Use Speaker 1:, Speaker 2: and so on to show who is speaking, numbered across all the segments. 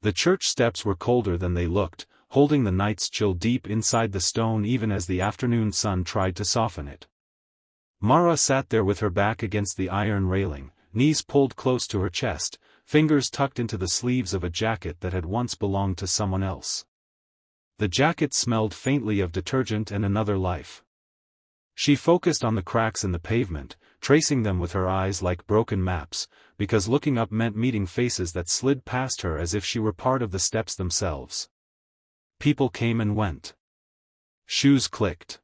Speaker 1: The church steps were colder than they looked, holding the night's chill deep inside the stone even as the afternoon sun tried to soften it. Mara sat there with her back against the iron railing, knees pulled close to her chest, fingers tucked into the sleeves of a jacket that had once belonged to someone else. The jacket smelled faintly of detergent and another life. She focused on the cracks in the pavement, tracing them with her eyes like broken maps, because looking up meant meeting faces that slid past her as if she were part of the steps themselves. People came and went. Shoes clicked.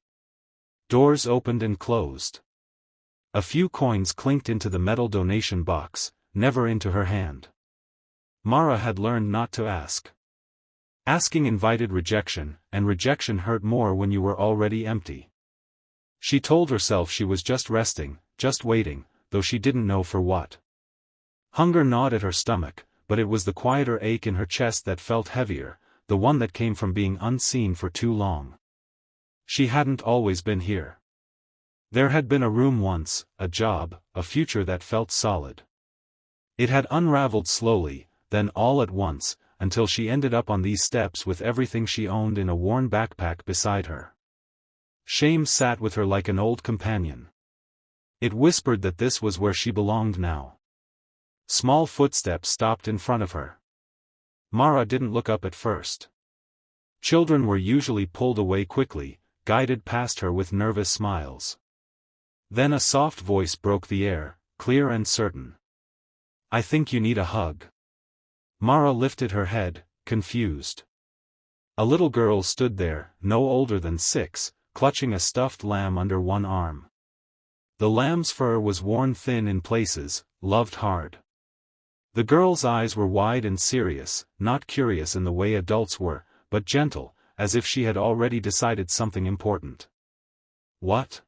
Speaker 1: Doors opened and closed. A few coins clinked into the metal donation box, never into her hand. Mara had learned not to ask. Asking invited rejection, and rejection hurt more when you were already empty. She told herself she was just resting, just waiting, though she didn't know for what. Hunger gnawed at her stomach, but it was the quieter ache in her chest that felt heavier, the one that came from being unseen for too long. She hadn't always been here. There had been a room once, a job, a future that felt solid. It had unraveled slowly, then all at once, until she ended up on these steps with everything she owned in a worn backpack beside her. Shame sat with her like an old companion. It whispered that this was where she belonged now. Small footsteps stopped in front of her. Mara didn't look up at first. Children were usually pulled away quickly, guided past her with nervous smiles. Then a soft voice broke the air, clear and certain. "I think you need a hug." Mara lifted her head, confused. A little girl stood there, no older than 6, clutching a stuffed lamb under one arm. The lamb's fur was worn thin in places, loved hard. The girl's eyes were wide and serious, not curious in the way adults were, but gentle, as if she had already decided something important. "What?"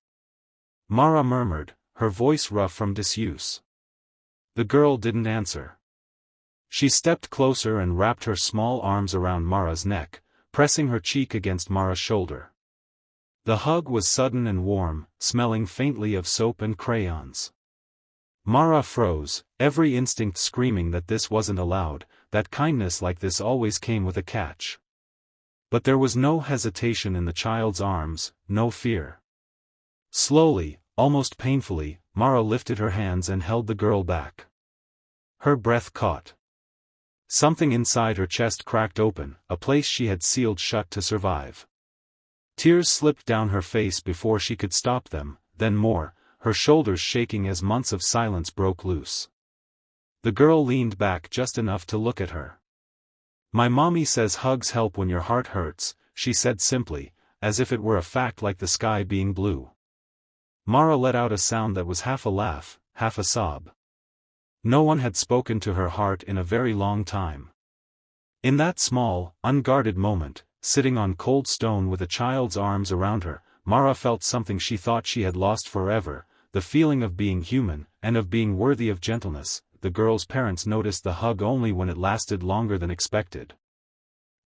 Speaker 1: Mara murmured, her voice rough from disuse. The girl didn't answer. She stepped closer and wrapped her small arms around Mara's neck, pressing her cheek against Mara's shoulder. The hug was sudden and warm, smelling faintly of soap and crayons. Mara froze, every instinct screaming that this wasn't allowed, that kindness like this always came with a catch. But there was no hesitation in the child's arms, no fear. Slowly, almost painfully, Mara lifted her hands and held the girl back. Her breath caught. Something inside her chest cracked open, a place she had sealed shut to survive. Tears slipped down her face before she could stop them, then more, her shoulders shaking as months of silence broke loose. The girl leaned back just enough to look at her. "My mommy says hugs help when your heart hurts," she said simply, as if it were a fact like the sky being blue. Mara let out a sound that was half a laugh, half a sob. No one had spoken to her heart in a very long time. In that small, unguarded moment, sitting on cold stone with a child's arms around her, Mara felt something she thought she had lost forever, the feeling of being human, and of being worthy of gentleness. The girl's parents noticed the hug only when it lasted longer than expected.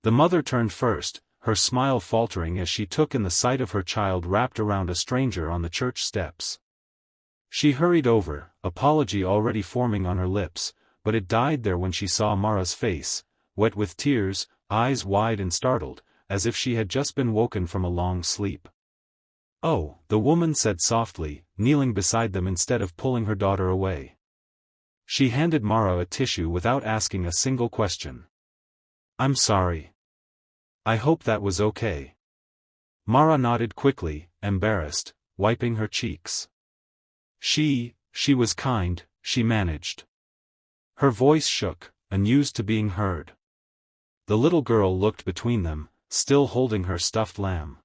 Speaker 1: The mother turned first, her smile faltering as she took in the sight of her child wrapped around a stranger on the church steps. She hurried over, apology already forming on her lips, but it died there when she saw Mara's face, wet with tears, eyes wide and startled, as if she had just been woken from a long sleep. "Oh," the woman said softly, kneeling beside them instead of pulling her daughter away. She handed Mara a tissue without asking a single question. "I'm sorry. I hope that was okay." Mara nodded quickly, embarrassed, wiping her cheeks. She was kind, she managed. Her voice shook, unused to being heard. The little girl looked between them, still holding her stuffed lamb.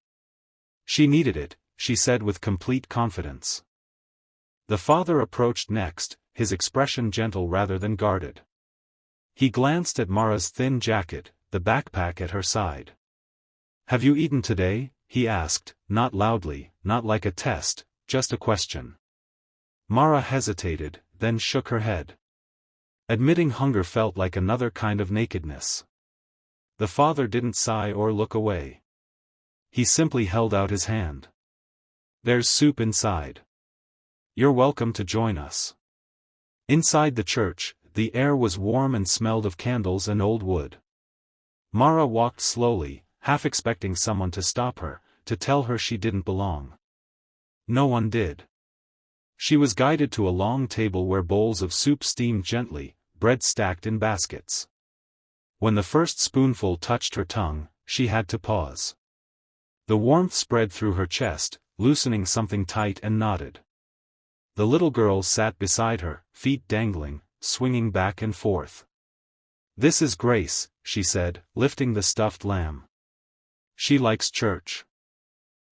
Speaker 1: "She needed it," she said with complete confidence. The father approached next, his expression gentle rather than guarded. He glanced at Mara's thin jacket, the backpack at her side. "Have you eaten today?" he asked, not loudly, not like a test, just a question. Mara hesitated, then shook her head. Admitting hunger felt like another kind of nakedness. The father didn't sigh or look away. He simply held out his hand. "There's soup inside. You're welcome to join us." Inside the church, the air was warm and smelled of candles and old wood. Mara walked slowly, half expecting someone to stop her, to tell her she didn't belong. No one did. She was guided to a long table where bowls of soup steamed gently, bread stacked in baskets. When the first spoonful touched her tongue, she had to pause. The warmth spread through her chest, loosening something tight and knotted. The little girl sat beside her, feet dangling, swinging back and forth. "This is Grace," she said, lifting the stuffed lamb. "She likes church.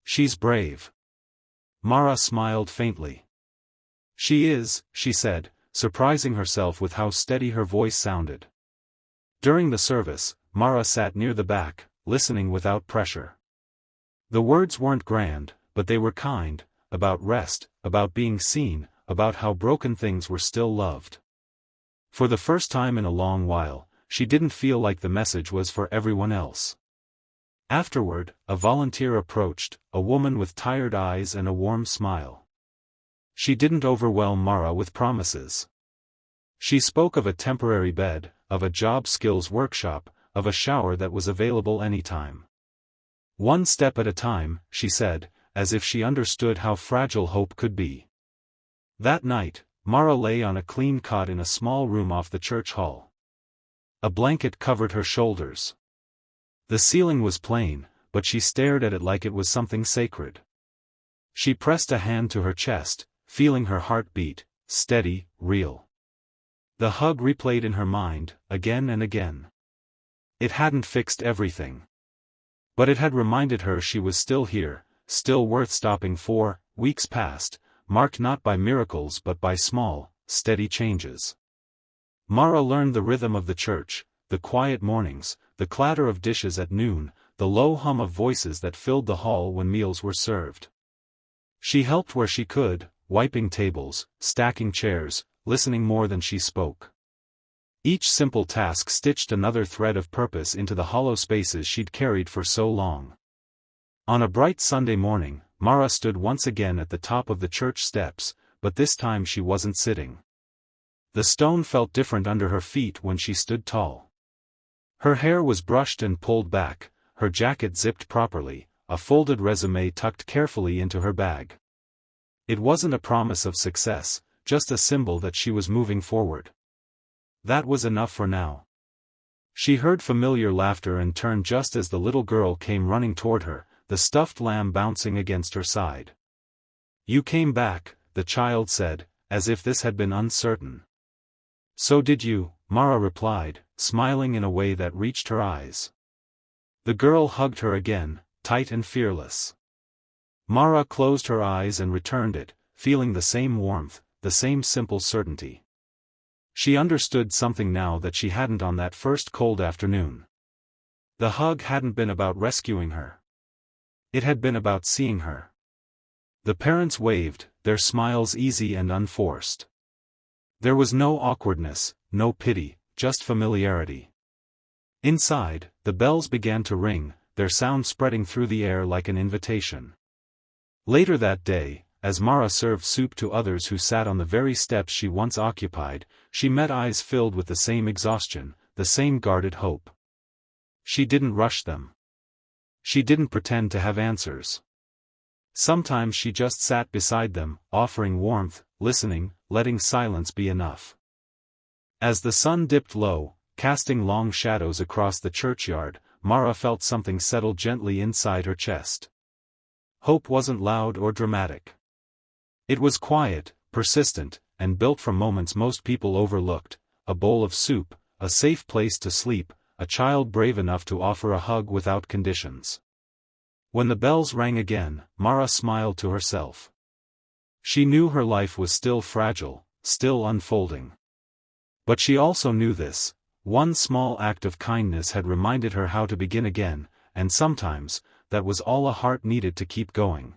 Speaker 1: She's brave." Mara smiled faintly. "She is," she said, surprising herself with how steady her voice sounded. During the service, Mara sat near the back, listening without pressure. The words weren't grand, but they were kind, about rest, about being seen, about how broken things were still loved. For the first time in a long while, she didn't feel like the message was for everyone else. Afterward, a volunteer approached, a woman with tired eyes and a warm smile. She didn't overwhelm Mara with promises. She spoke of a temporary bed, of a job skills workshop, of a shower that was available anytime. "One step at a time," she said, as if she understood how fragile hope could be. That night, Mara lay on a clean cot in a small room off the church hall. A blanket covered her shoulders. The ceiling was plain, but she stared at it like it was something sacred. She pressed a hand to her chest, feeling her heart beat, steady, real. The hug replayed in her mind, again and again. It hadn't fixed everything. But it had reminded her she was still here, still worth stopping for. Weeks passed, marked not by miracles but by small, steady changes. Mara learned the rhythm of the church, the quiet mornings, the clatter of dishes at noon, the low hum of voices that filled the hall when meals were served. She helped where she could, wiping tables, stacking chairs, listening more than she spoke. Each simple task stitched another thread of purpose into the hollow spaces she'd carried for so long. On a bright Sunday morning, Mara stood once again at the top of the church steps, but this time she wasn't sitting. The stone felt different under her feet when she stood tall. Her hair was brushed and pulled back, her jacket zipped properly, a folded resume tucked carefully into her bag. It wasn't a promise of success, just a symbol that she was moving forward. That was enough for now. She heard familiar laughter and turned just as the little girl came running toward her, the stuffed lamb bouncing against her side. "You came back," the child said, as if this had been uncertain. "So did you," Mara replied, smiling in a way that reached her eyes. The girl hugged her again, tight and fearless. Mara closed her eyes and returned it, feeling the same warmth, the same simple certainty. She understood something now that she hadn't on that first cold afternoon. The hug hadn't been about rescuing her. It had been about seeing her. The parents waved, their smiles easy and unforced. There was no awkwardness, no pity, just familiarity. Inside, the bells began to ring, their sound spreading through the air like an invitation. Later that day, as Mara served soup to others who sat on the very steps she once occupied, she met eyes filled with the same exhaustion, the same guarded hope. She didn't rush them. She didn't pretend to have answers. Sometimes she just sat beside them, offering warmth, listening, letting silence be enough. As the sun dipped low, casting long shadows across the churchyard, Mara felt something settle gently inside her chest. Hope wasn't loud or dramatic. It was quiet, persistent, and built from moments most people overlooked: a bowl of soup, a safe place to sleep, a child brave enough to offer a hug without conditions. When the bells rang again, Mara smiled to herself. She knew her life was still fragile, still unfolding. But she also knew this: one small act of kindness had reminded her how to begin again, and sometimes, that was all a heart needed to keep going.